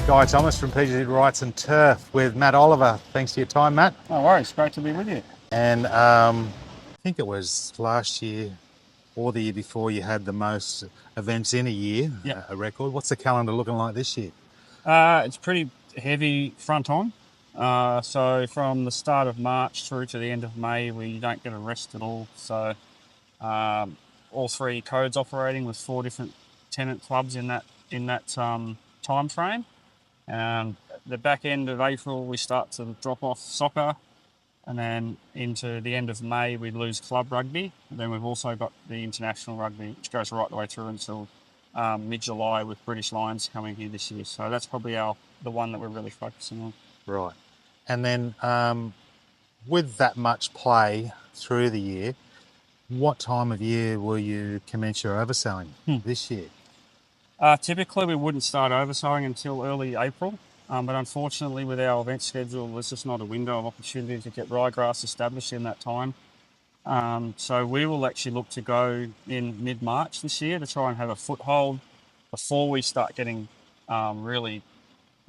Guy Thomas from PGG Wrightson Turf with Matt Oliver. Thanks for your time, Matt. No worries, great to be with you. And I think it was last year or the year before you had the most events in a year, Yep. a record. What's the calendar looking like this year? It's pretty heavy front on. So from the start of March through to the end of May, we don't get a rest at all. So all three codes operating with 4 different tenant clubs in that time frame. The back end of April, we start to drop off soccer, and then into the end of May, we lose club rugby. And then we've also got the international rugby, which goes right the way through until mid-July with British Lions coming here this year. So that's probably the one that we're really focusing on. Right. And then with that much play through the year, what time of year will you commence your overselling this year? Typically, we wouldn't start overselling until early April. But unfortunately, with our event schedule, there's just not a window of opportunity to get Ryegrass established in that time. So we will actually look to go in mid-March this year to try and have a foothold before we start getting really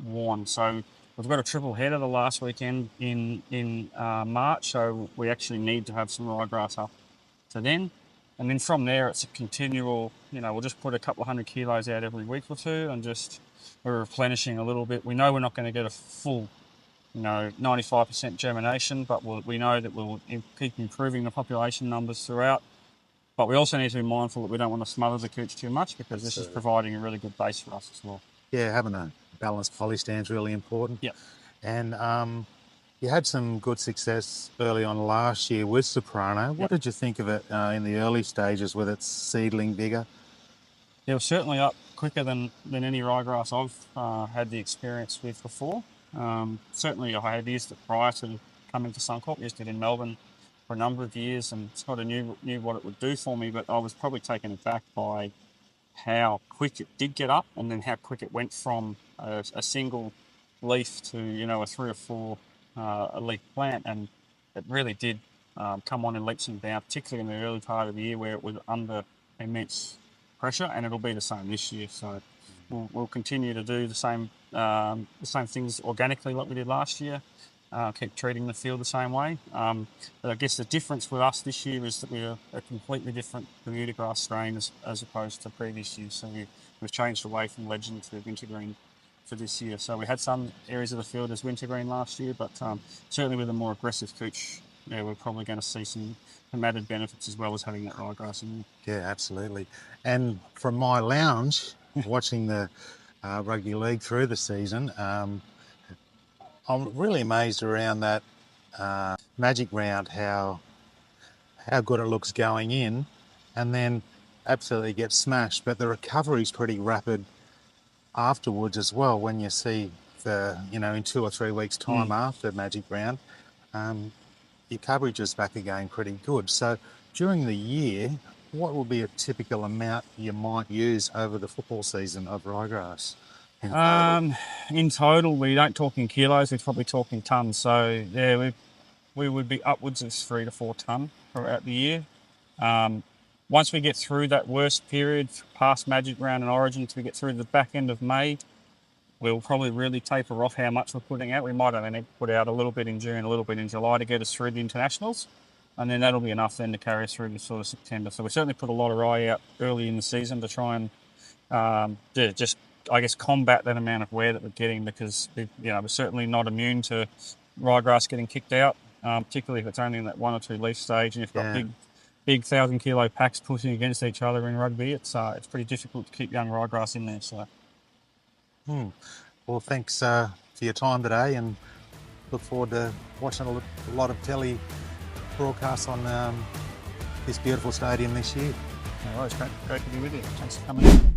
worn. So we've got a triple header the last weekend in March, so we actually need to have some Ryegrass up to then. And then from there, it's a continual, we'll just put a couple of 100 kilos out every week or two and just we're replenishing a little bit. We know we're not going to get a full, 95% germination, but we know that we'll keep improving the population numbers throughout. But we also need to be mindful that we don't want to smother the cooch too much because this is providing a really good base for us as well. Yeah, having a balanced poly stand is really important. Yeah. And you had some good success early on last year with Soprano. What did you think of it in the early stages with its seedling vigour? It was certainly up quicker than any ryegrass I've had the experience with before. Certainly I had used it prior to coming to Suncorp, used it in Melbourne for a number of years and sort of knew what it would do for me, but I was probably taken aback by how quick it did get up and then how quick it went from a single leaf to, a 3 or 4 leaf plant, and it really did come on in leaps and bounds, particularly in the early part of the year where it was under immense pressure, and it'll be the same this year. So we'll continue to do the same things organically like we did last year. Keep treating the field the same way. But I guess the difference with us this year is that we're a completely different Bermuda grass strain as opposed to previous years. So we've changed away from Legend to Wintergreen for this year. So we had some areas of the field as Wintergreen last year, but certainly with a more aggressive cooch, we're probably going to see some added benefits as well as having that ryegrass in there. Yeah, absolutely. And from my lounge, watching the rugby league through the season, I'm really amazed around that magic round, how good it looks going in and then absolutely gets smashed. But the recovery's pretty rapid afterwards as well when you see in 2 or 3 weeks time after magic round, your coverage is back again pretty good. So during the year, what will be a typical amount you might use over the football season of ryegrass? In total, we don't talk in kilos, we're probably talking tonnes. So yeah, we would be upwards of 3 to 4 tonne throughout the year. Once we get through that worst period, past magic round and origin, till we get through the back end of May, we'll probably really taper off how much we're putting out. We might only need to put out a little bit in June, a little bit in July to get us through the internationals. And then that'll be enough then to carry us through to sort of September. So we certainly put a lot of rye out early in the season to try and just, I guess, combat that amount of wear that we're getting, because we're certainly not immune to ryegrass getting kicked out, particularly if it's only in that 1 or 2 leaf stage and you've got big 1,000-kilo packs pushing against each other in rugby. It's pretty difficult to keep young ryegrass in there. So. Well, thanks for your time today, and look forward to watching a lot of telly broadcasts on this beautiful stadium this year. No worries, great to be with you. Thanks for coming in.